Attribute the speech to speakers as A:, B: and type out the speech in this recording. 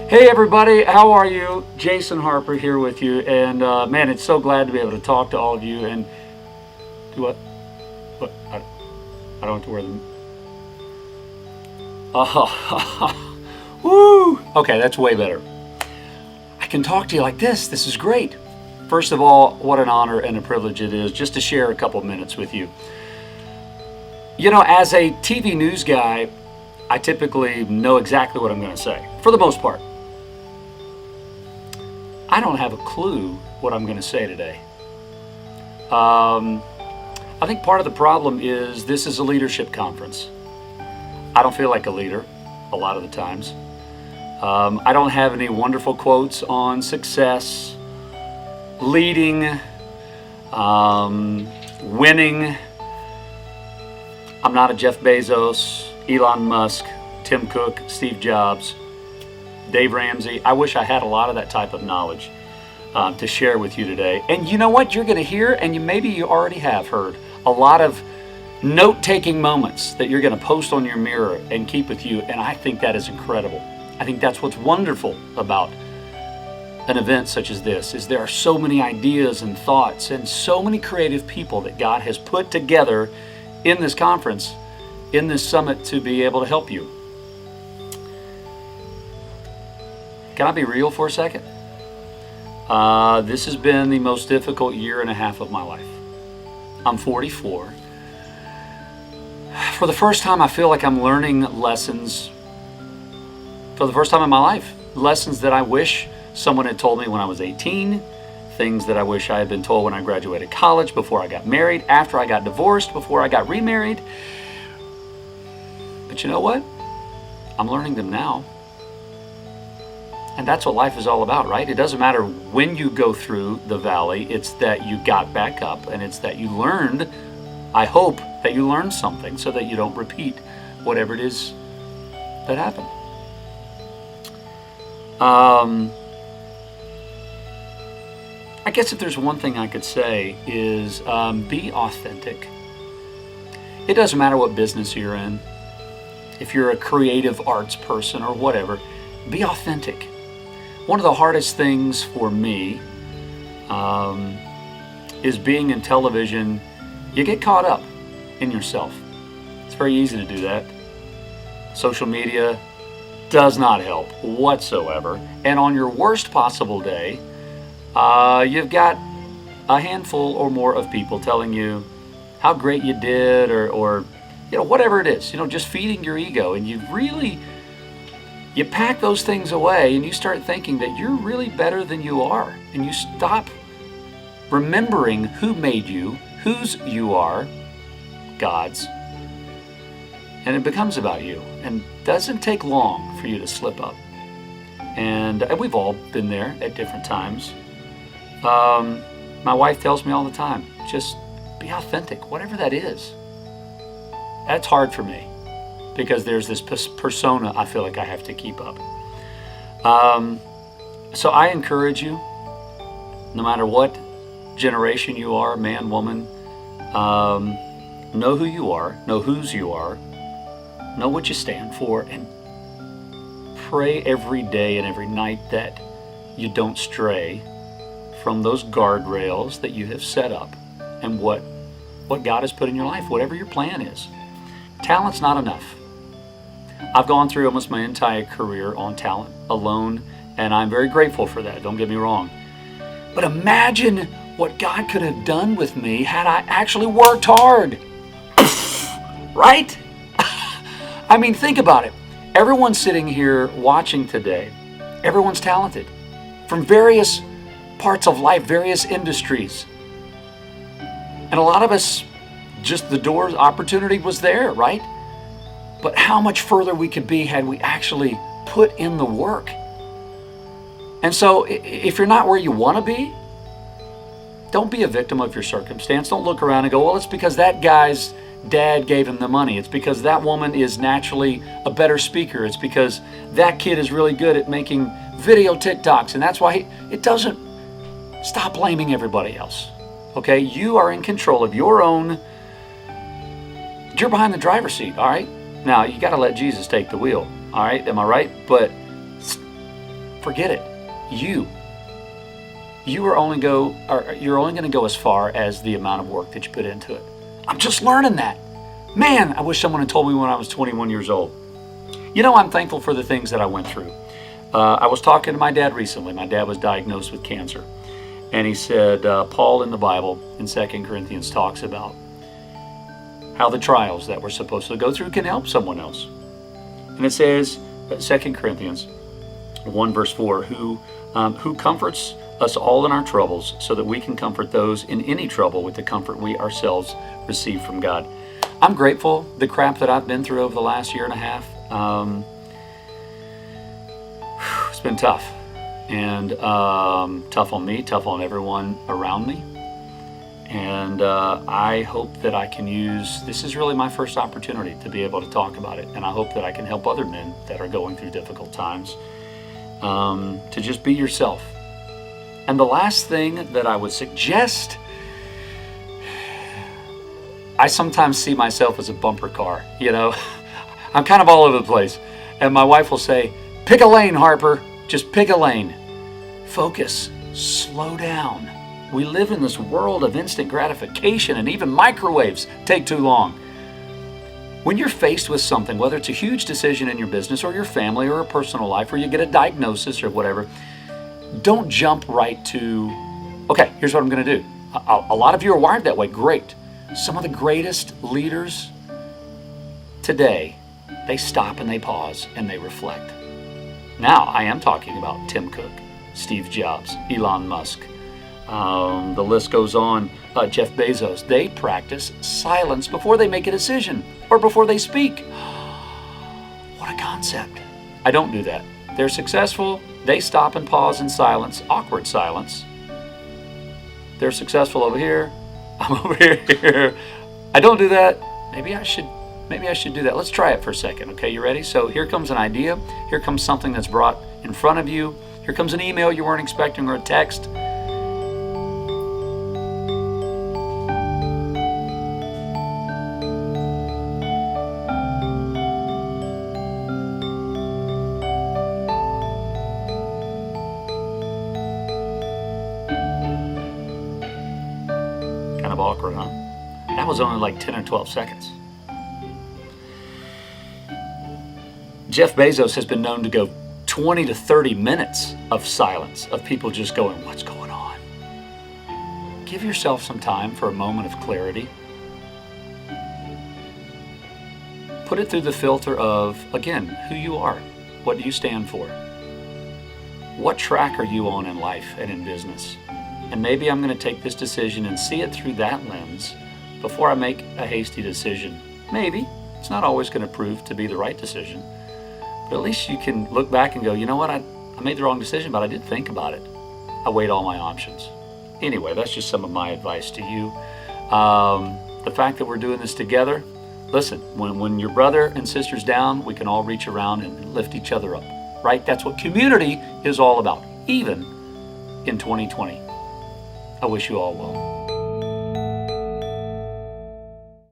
A: Hey everybody, how are you? Jason Harper here with you, and man, it's so glad to be able to talk to all of you. And do what? What? I don't have to wear them. Oh, woo! Okay, that's way better. I can talk to you like this. This is great. First of all, what an honor and a privilege it is just to share a couple minutes with you. You know, as a TV news guy, I typically know exactly what I'm going to say, for the most part. I don't have a clue what I'm going to say today. I think part of the problem is this is a leadership conference. I don't feel like a leader a lot of the times. I don't have any wonderful quotes on success, leading, winning. I'm not a Jeff Bezos, Elon Musk, Tim Cook, Steve Jobs, Dave Ramsey. I wish I had a lot of that type of knowledge to share with you today. And you know what? You're going to hear, and maybe you already have heard, a lot of note-taking moments that you're going to post on your mirror and keep with you. And I think that is incredible. I think that's what's wonderful about an event such as this, is there are so many ideas and thoughts and so many creative people that God has put together in this conference, in this summit, to be able to help you. Can I be real for a second? This has been the most difficult year and a half of my life. I'm 44. For the first time, I feel like I'm learning lessons for the first time in my life. Lessons that I wish someone had told me when I was 18. Things that I wish I had been told when I graduated college, before I got married, after I got divorced, before I got remarried. But you know what? I'm learning them now. And that's what life is all about, right? It doesn't matter when you go through the valley, it's that you got back up, and it's that you learned, I hope that you learned something so that you don't repeat whatever it is that happened. I guess if there's one thing I could say is be authentic. It doesn't matter what business you're in. If you're a creative arts person or whatever, be authentic. One of the hardest things for me is being in television. You get caught up in yourself. It's very easy to do that. Social media does not help whatsoever. And on your worst possible day, you've got a handful or more of people telling you how great you did, or whatever it is, just feeding your ego. And you pack those things away and you start thinking that you're really better than you are. And you stop remembering who made you, whose you are, God's. And it becomes about you. And it doesn't take long for you to slip up. And we've all been there at different times. My wife tells me all the time, just be authentic, whatever that is. That's hard for me, because there's this persona I feel like I have to keep up. So I encourage you, no matter what generation you are, man, woman, know who you are, know whose you are, know what you stand for, and pray every day and every night that you don't stray from those guardrails that you have set up and what God has put in your life, whatever your plan is. Talent's not enough. I've gone through almost my entire career on talent alone, and I'm very grateful for that, don't get me wrong. But imagine what God could have done with me had I actually worked hard. Right? I mean, think about it. Everyone sitting here watching today, everyone's talented from various parts of life, various industries. And a lot of us, just the doors, opportunity was there, right? But how much further we could be had we actually put in the work. And so if you're not where you want to be, don't be a victim of your circumstance. Don't look around and go, well, it's because that guy's dad gave him the money. It's because that woman is naturally a better speaker. It's because that kid is really good at making video TikToks, and that's why it doesn't. Stop blaming everybody else. Okay? You are in control of your own. You're behind the driver's seat, all right? Now, you got to let Jesus take the wheel, all right? Am I right? But forget it. You're only going to go as far as the amount of work that you put into it. I'm just learning that. Man, I wish someone had told me when I was 21 years old. I'm thankful for the things that I went through. I was talking to my dad recently. My dad was diagnosed with cancer. And he said, Paul in the Bible in 2 Corinthians talks about how the trials that we're supposed to go through can help someone else. And it says, 2 Corinthians 1 verse 4, who comforts us all in our troubles so that we can comfort those in any trouble with the comfort we ourselves receive from God. I'm grateful the crap that I've been through over the last year and a half. It's been tough, and tough on me, tough on everyone around me. And I hope that I can this is really my first opportunity to be able to talk about it. And I hope that I can help other men that are going through difficult times to just be yourself. And the last thing that I would suggest, I sometimes see myself as a bumper car, I'm kind of all over the place. And my wife will say, pick a lane, Harper. Just pick a lane. Focus. Slow down. We live in this world of instant gratification, and even microwaves take too long. When you're faced with something, whether it's a huge decision in your business or your family or a personal life, or you get a diagnosis or whatever, don't jump right to, okay, here's what I'm going to do. A lot of you are wired that way. Great. Some of the greatest leaders today, they stop and they pause and they reflect. Now, I am talking about Tim Cook, Steve Jobs, Elon Musk. The list goes on. Jeff Bezos. They practice silence before they make a decision or before they speak. What a concept. I don't do that. They're successful. They stop and pause in silence, awkward silence. They're successful over here. I'm over here. I don't do that. Maybe I should do that. Let's try it for a second. Okay, you ready? So here comes an idea. Here comes something that's brought in front of you. Here comes an email you weren't expecting or a text. Kind of awkward, huh? That was only like 10 or 12 seconds. Jeff Bezos has been known to go 20 to 30 minutes of silence, of people just going, what's going on? Give yourself some time for a moment of clarity. Put it through the filter of, again, who you are. What do you stand for? What track are you on in life and in business? And maybe I'm going to take this decision and see it through that lens before I make a hasty decision. Maybe. It's not always going to prove to be the right decision. But at least you can look back and go, you know what, I made the wrong decision, but I did think about it. I weighed all my options. Anyway, that's just some of my advice to you. The fact that we're doing this together, listen, when your brother and sister's down, we can all reach around and lift each other up, right? That's what community is all about, even in 2020. I wish you all well.